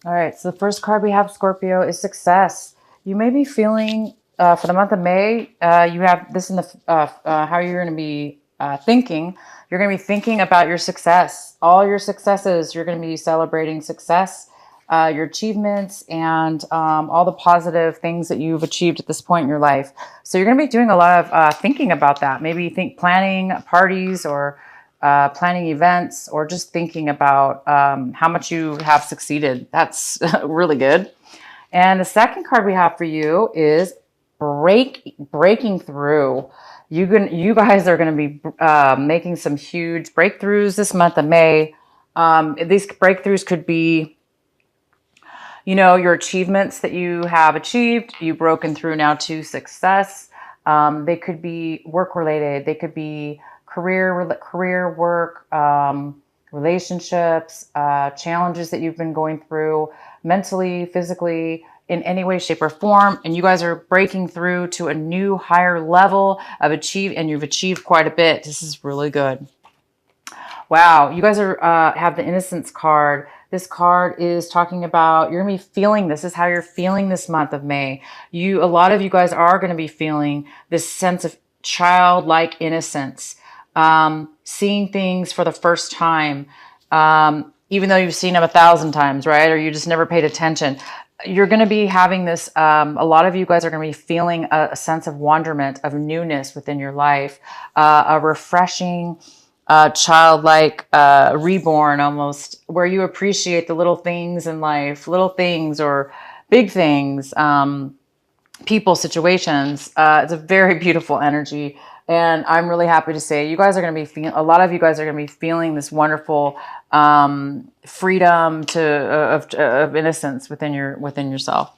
All right, so the first card we have, Scorpio, is success. You may be feeling for the month of May, you have this in the how you're going to be thinking. You're going to be thinking about your success, all your successes. You're going to be celebrating success, your achievements, and all the positive things that you've achieved at this point in your life. So you're going to be doing a lot of thinking about that. Maybe planning parties or planning events, or just thinking about how much you have succeeded. That's really good. And the second card we have for you is breaking through. You guys are going to be making some huge breakthroughs this month of May. These breakthroughs could be, your achievements that you have achieved. You've broken through now to success. They could be work related. They could be career work, relationships, challenges that you've been going through mentally, physically, in any way, shape, or form. And you guys are breaking through to a new higher level of and you've achieved quite a bit. This is really good. Wow, you guys are have the Innocence card. This card is talking about you're going to be feeling this. This is how you're feeling this month of May. A lot of you guys are going to be feeling this sense of childlike innocence, seeing things for the first time, even though you've seen them 1,000 times, right? Or you just never paid attention. You're going to be having this. A lot of you guys are going to be feeling a sense of wonderment, of newness within your life, a refreshing, childlike, reborn almost, where you appreciate the little things in life, little things or big things, people, situations. It's a very beautiful energy. And I'm really happy to say you guys are going to be a lot of you guys are going to be feeling this wonderful freedom of innocence within yourself.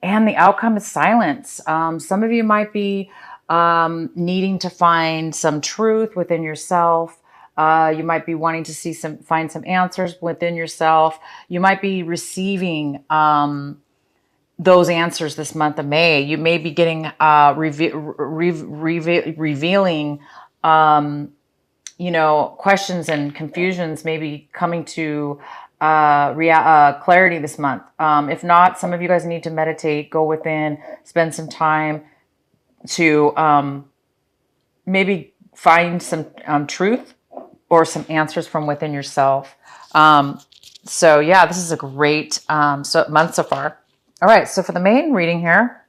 And the outcome is silence. Some of you might be needing to find some truth within yourself. You might be wanting to find some answers within yourself. You might be receiving those answers this month of May. You may be getting revealing, questions and confusions, maybe coming to clarity this month. If not, some of you guys need to meditate, go within, spend some time to maybe find some truth or some answers from within yourself. So yeah, this is a great month so far. All right, so for the main reading here,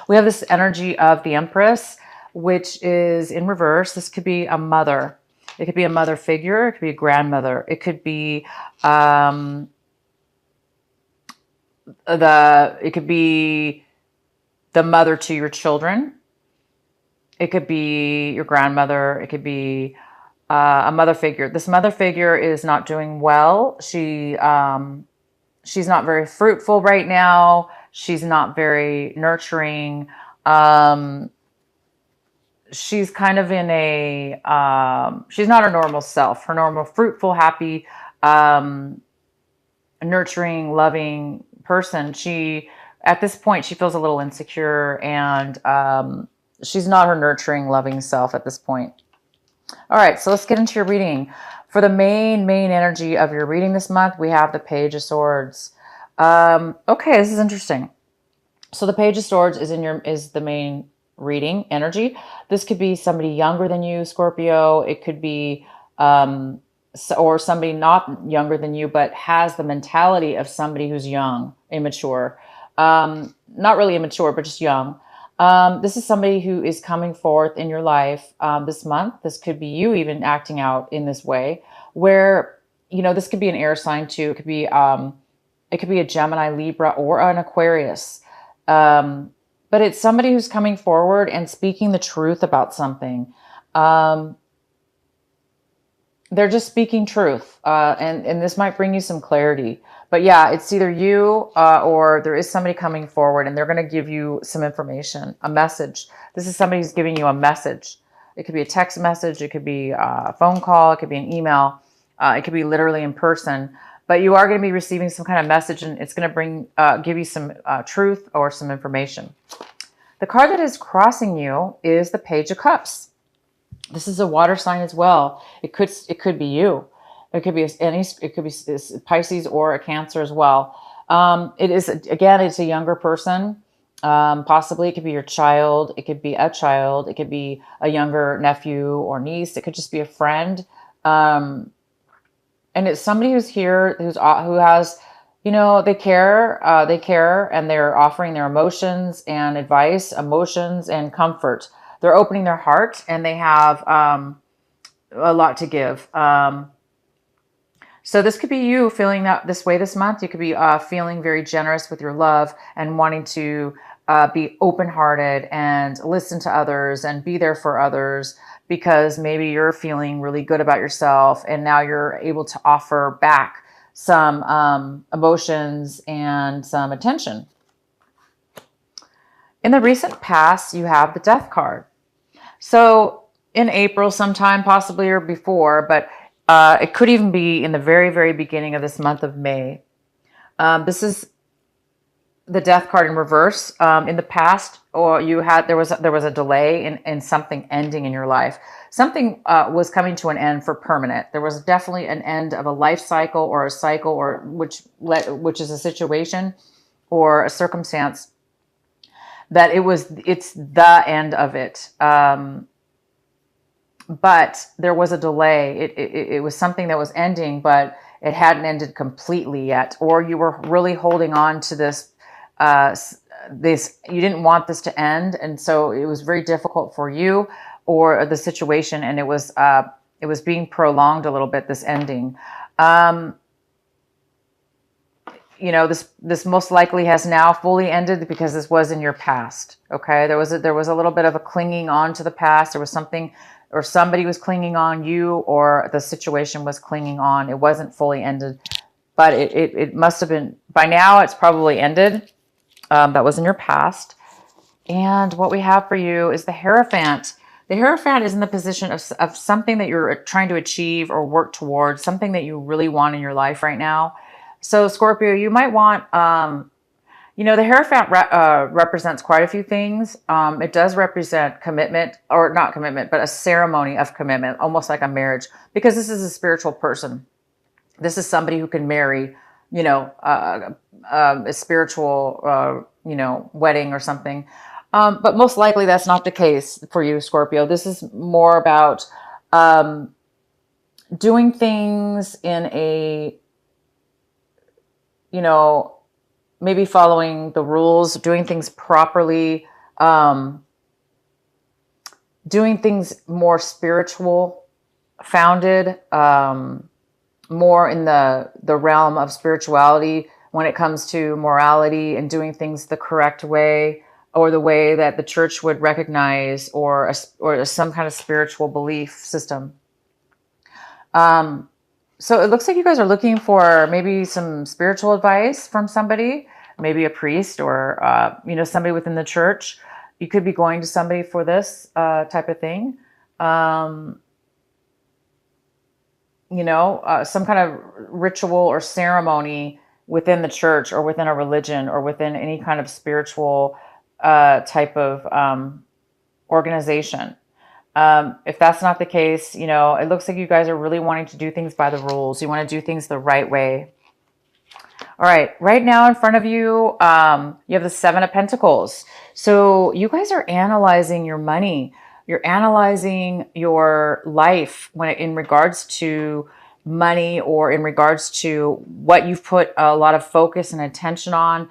we have this energy of the Empress, which is in reverse. This could be a mother. It could be a mother figure. It could be a grandmother. It could be the mother to your children. It could be your grandmother. It could be a mother figure. This mother figure is not doing well. She's not very fruitful right now. She's not very nurturing. She's kind of in she's not her normal self, her normal fruitful, happy, nurturing, loving person. At this point, she feels a little insecure, and she's not her nurturing, loving self at this point. All right, so let's get into your reading. For the main energy of your reading this month, we have the Page of Swords. Okay, this is interesting. So the Page of Swords is the main reading energy. This could be somebody younger than you, Scorpio. It could be or somebody not younger than you, but has the mentality of somebody who's young, immature. Not really immature, but just young. This is somebody who is coming forth in your life this month. This could be you even acting out in this way, where this could be an air sign too. It could be a Gemini, Libra, or an Aquarius. But it's somebody who's coming forward and speaking the truth about something. They're just speaking truth, and this might bring you some clarity. But yeah, it's either you or there is somebody coming forward, and they're going to give you some information, a message. This is somebody who's giving you a message. It could be a text message. It could be a phone call. It could be an email. It could be literally in person. But you are going to be receiving some kind of message, and it's going to give you some truth or some information. The card that is crossing you is the Page of Cups. This is a water sign as well. It could be you. It could be Pisces or a Cancer as well. It is, again, it's a younger person. Possibly it could be your child. It could be a child. It could be a younger nephew or niece. It could just be a friend. Um, and it's somebody who's here, who has, they care, and they're offering their emotions and advice, emotions and comfort. They're opening their heart, and they have a lot to give. So this could be you feeling that this way this month. You could be feeling very generous with your love and wanting to be open-hearted and listen to others and be there for others, because maybe you're feeling really good about yourself and now you're able to offer back some emotions and some attention. In the recent past, you have the Death card. So in April sometime, possibly, or before, but it could even be in the very, very beginning of this month of May. This is the Death card in reverse. In the past, or there was a delay in something ending in your life. Something was coming to an end for permanent. There was definitely an end of a life cycle or a cycle, or which is a situation or a circumstance that it's the end of it. But there was a delay. It was something that was ending, but it hadn't ended completely yet. Or you were really holding on to this, you didn't want this to end. And so it was very difficult for you or the situation. And it was being prolonged a little bit, this ending. This most likely has now fully ended because this was in your past. Okay. There was a little bit of a clinging on to the past. There was something, or somebody was clinging on you, or the situation was clinging on. It wasn't fully ended, but it must have been, by now it's probably ended. That was in your past. And what we have for you is the Hierophant. The Hierophant is in the position of something that you're trying to achieve or work towards, something that you really want in your life right now. So Scorpio, you might want, the Hierophant represents quite a few things. It does represent commitment, or not commitment, but a ceremony of commitment, almost like a marriage, because this is a spiritual person. This is somebody who can marry, a spiritual, wedding or something. But most likely that's not the case for you, Scorpio. This is more about doing things in a, maybe following the rules, doing things properly, doing things more spiritual founded, more in the realm of spirituality when it comes to morality and doing things the correct way, or the way that the church would recognize, or some kind of spiritual belief system. So it looks like you guys are looking for maybe some spiritual advice from somebody, maybe a priest, or, somebody within the church. You could be going to somebody for this type of thing. Some kind of ritual or ceremony within the church, or within a religion, or within any kind of spiritual type of organization. If that's not the case, it looks like you guys are really wanting to do things by the rules. You want to do things the right way. All right. Right now in front of you, you have the Seven of Pentacles. So you guys are analyzing your money. You're analyzing your life in regards to money, or in regards to what you've put a lot of focus and attention on,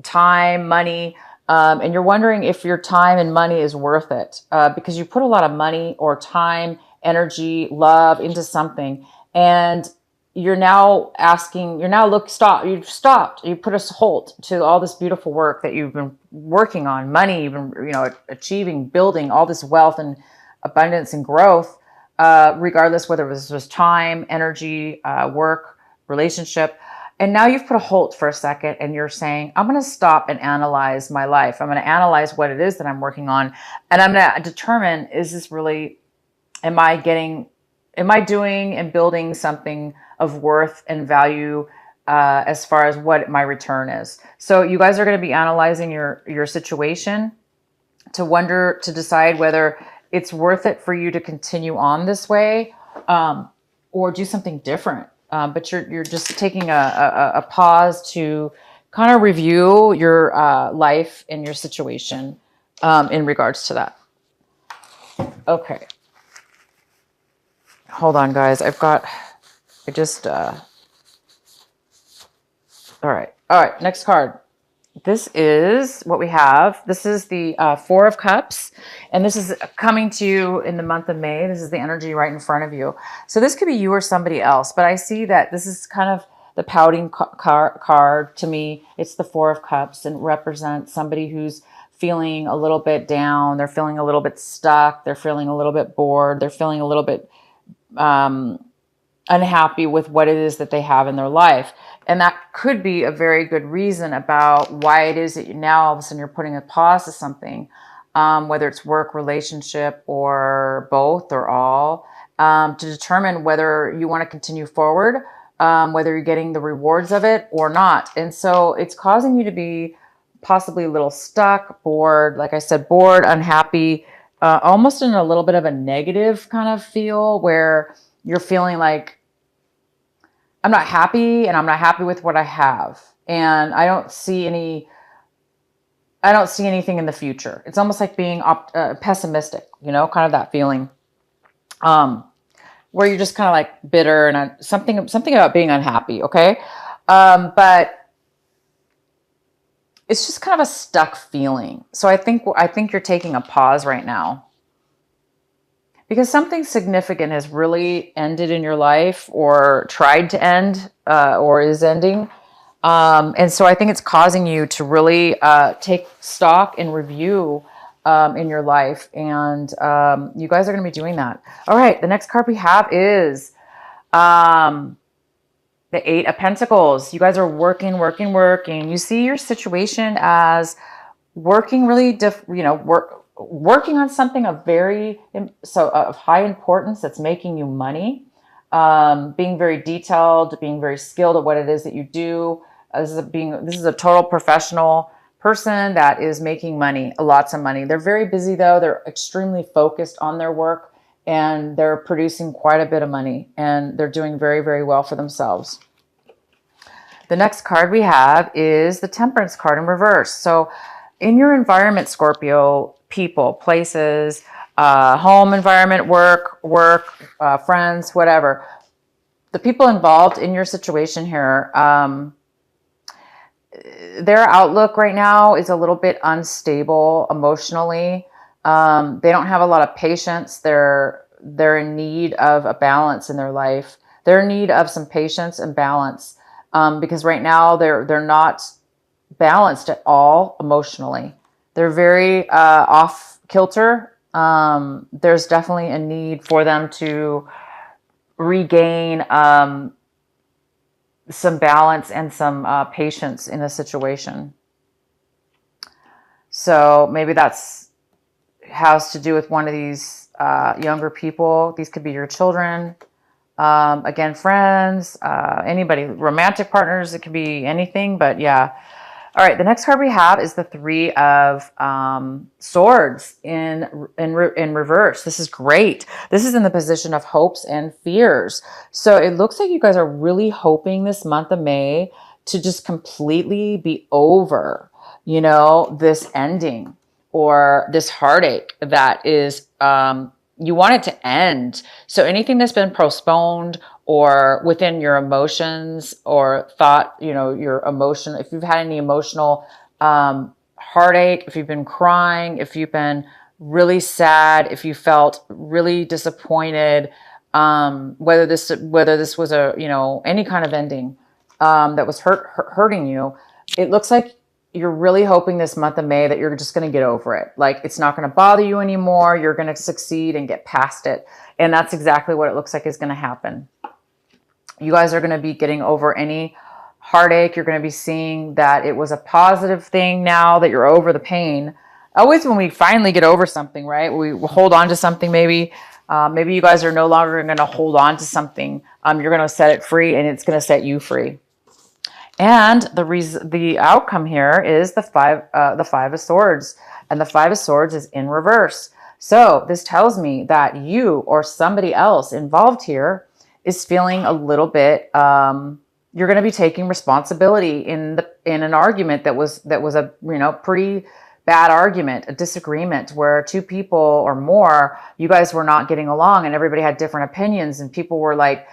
time, money. And you're wondering if your time and money is worth it, because you put a lot of money or time, energy, love into something, and you've stopped. You put a halt to all this beautiful work that you've been working on, money, you've been, achieving, building all this wealth and abundance and growth, regardless whether this was time, energy, work, relationship. And now you've put a halt for a second, and you're saying, I'm going to stop and analyze my life. I'm going to analyze what it is that I'm working on. And I'm going to determine, is this really, am I doing and building something of worth and value as far as what my return is? So you guys are going to be analyzing your situation to decide whether it's worth it for you to continue on this way, or do something different. but you're just taking a pause to kind of review your life and your situation in regards to that. Okay. Hold on, guys. I just, all right. All right. Next card. This is what we have. This is the Four of Cups, and this is coming to you in the month of May. This is the energy right in front of you. So this could be you or somebody else, but I see that this is kind of the pouting card to me. It's the Four of Cups and represents somebody who's feeling a little bit down. They're feeling a little bit stuck. They're feeling a little bit bored. They're feeling a little bit unhappy with what it is that they have in their life. And that could be a very good reason about why it is that now all of a sudden you're putting a pause to something, whether it's work, relationship, or both or all, to determine whether you want to continue forward, whether you're getting the rewards of it or not. And so it's causing you to be possibly a little stuck, bored, like I said, bored, unhappy, almost in a little bit of a negative kind of feel where you're feeling like, I'm not happy and I'm not happy with what I have. And I don't see anything in the future. It's almost like being pessimistic, kind of that feeling, where you're just kind of like bitter and something about being unhappy. Okay. But it's just kind of a stuck feeling. So I think you're taking a pause right now, because something significant has really ended in your life or tried to end or is ending. And so I think it's causing you to really take stock and review in your life. And you guys are going to be doing that. All right. The next card we have is the Eight of Pentacles. You guys are working. You see your situation as working really, working on something of of high importance that's making you money, being very detailed, being very skilled at what it is that you do. This is a total professional person that is making money, lots of money. They're very busy though. They're extremely focused on their work and they're producing quite a bit of money and they're doing very, very well for themselves. The next card we have is the Temperance card in reverse. So in your environment, Scorpio, people, places, home environment, work, friends, whatever. The people involved in your situation here, their outlook right now is a little bit unstable emotionally. They don't have a lot of patience. They're in need of a balance in their life. They're in need of some patience and balance, because right now they're not balanced at all emotionally. They're very off kilter. There's definitely a need for them to regain some balance and some patience in a situation. So maybe that's has to do with one of these younger people. These could be your children. Again, friends, anybody, romantic partners. It could be anything, but yeah. All right, the next card we have is the Three of Swords in reverse. This is great. This is in the position of hopes and fears. So it looks like you guys are really hoping this month of May to just completely be over, this ending or this heartache that is, you want it to end. So anything that's been postponed or within your emotions or thought, your emotion, if you've had any emotional heartache, if you've been crying, if you've been really sad, if you felt really disappointed, whether this was any kind of ending that was hurting you, it looks like you're really hoping this month of May that you're just going to get over it. Like it's not going to bother you anymore. You're going to succeed and get past it. And that's exactly what it looks like is going to happen. You guys are going to be getting over any heartache. You're going to be seeing that it was a positive thing now that you're over the pain. Always when we finally get over something, right? We hold on to something maybe. Maybe you guys are no longer going to hold on to something. You're going to set it free and it's going to set you free. And the outcome here is the Five of Swords. And the Five of Swords is in reverse. So this tells me that you or somebody else involved here is feeling a little bit, you're going to be taking responsibility in an argument that was a, pretty bad argument, a disagreement where two people or more, you guys were not getting along and everybody had different opinions and people were like,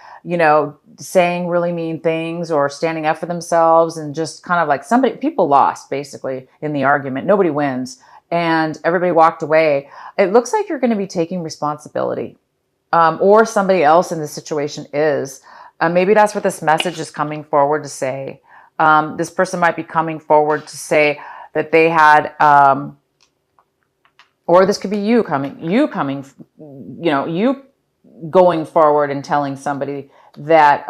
saying really mean things or standing up for themselves, and just kind of like people lost basically in the argument. Nobody wins. And everybody walked away. It looks like you're going to be taking responsibility, or somebody else in this situation is. Maybe that's what this message is coming forward to say. This person might be coming forward to say that they had, or this could be you going forward and telling somebody that,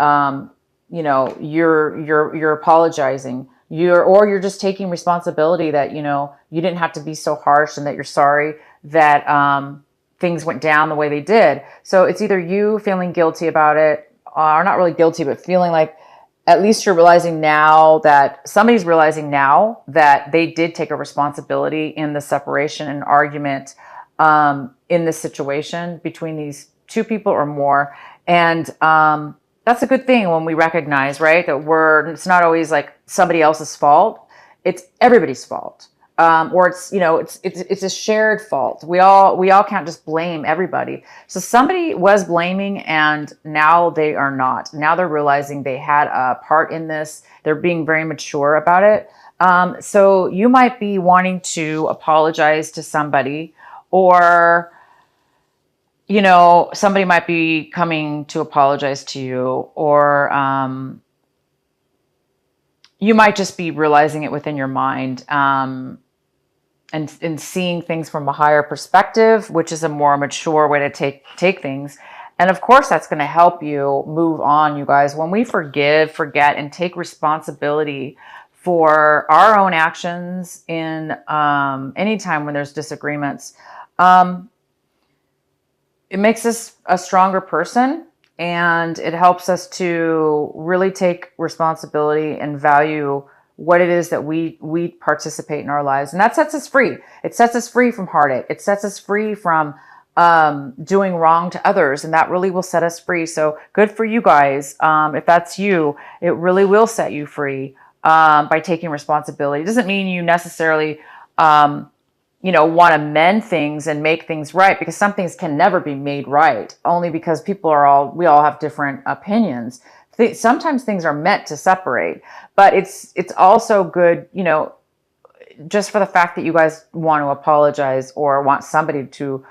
you're apologizing. You're just taking responsibility that, you didn't have to be so harsh, and that you're sorry that, things went down the way they did. So it's either you feeling guilty about it, or not really guilty, but feeling like at least you're realizing now that somebody's realizing now that they did take a responsibility in the separation and argument, in this situation between these two people or more. And, that's a good thing when we recognize, right, that it's not always like somebody else's fault. It's everybody's fault. Or it's a shared fault. We all can't just blame everybody. So somebody was blaming and now they are not. Now they're realizing they had a part in this. They're being very mature about it. So you might be wanting to apologize to somebody, or somebody might be coming to apologize to you, or you might just be realizing it within your mind, and seeing things from a higher perspective, which is a more mature way to take things. And of course, that's going to help you move on, you guys. When we forgive, forget, and take responsibility for our own actions in any time when there's disagreements, it makes us a stronger person, and it helps us to really take responsibility and value what it is that we participate in our lives. And that sets us free. It sets us free from heartache. It sets us free from doing wrong to others, and that really will set us free. So good for you guys. If that's you, it really will set you free by taking responsibility. It doesn't mean you necessarily want to mend things and make things right, because some things can never be made right, only because we all have different opinions. Sometimes things are meant to separate, but it's also good, just for the fact that you guys want to apologize or want somebody to,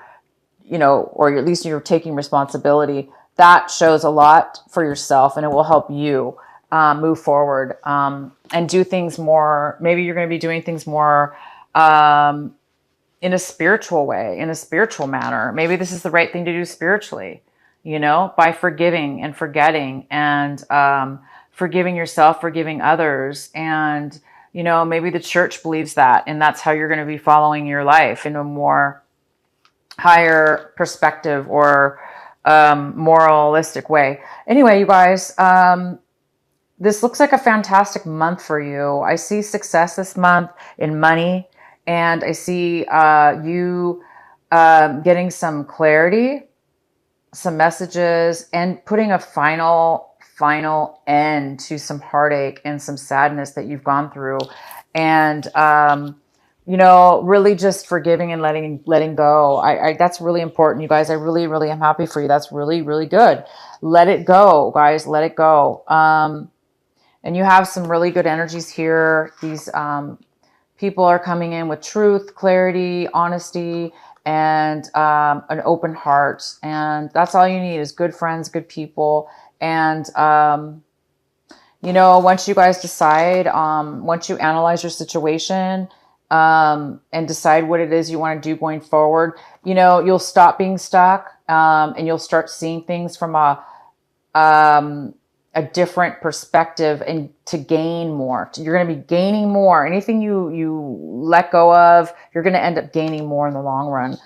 or at least you're taking responsibility. That shows a lot for yourself, and it will help you move forward and do things more. Maybe you're going to be doing things more in a spiritual way, in a spiritual manner. Maybe this is the right thing to do spiritually, by forgiving and forgetting, and forgiving yourself, forgiving others. And, maybe the church believes that, and that's how you're going to be following your life in a more higher perspective or moralistic way. Anyway, you guys, this looks like a fantastic month for you. I see success this month in money, and I see you getting some clarity, some messages, and putting a final end to some heartache and some sadness that you've gone through. And, really just forgiving and letting go. I that's really important, you guys. I really, really am happy for you. That's really, really good. Let it go, guys. Let it go. And you have some really good energies here. These people are coming in with truth, clarity, honesty, and an open heart. And that's all you need is good friends, good people. And, once you guys decide, once you analyze your situation, and decide what it is you want to do going forward, you'll stop being stuck, and you'll start seeing things from a different perspective, and to gain more. You're going to be gaining more. Anything you let go of, you're going to end up gaining more in the long run.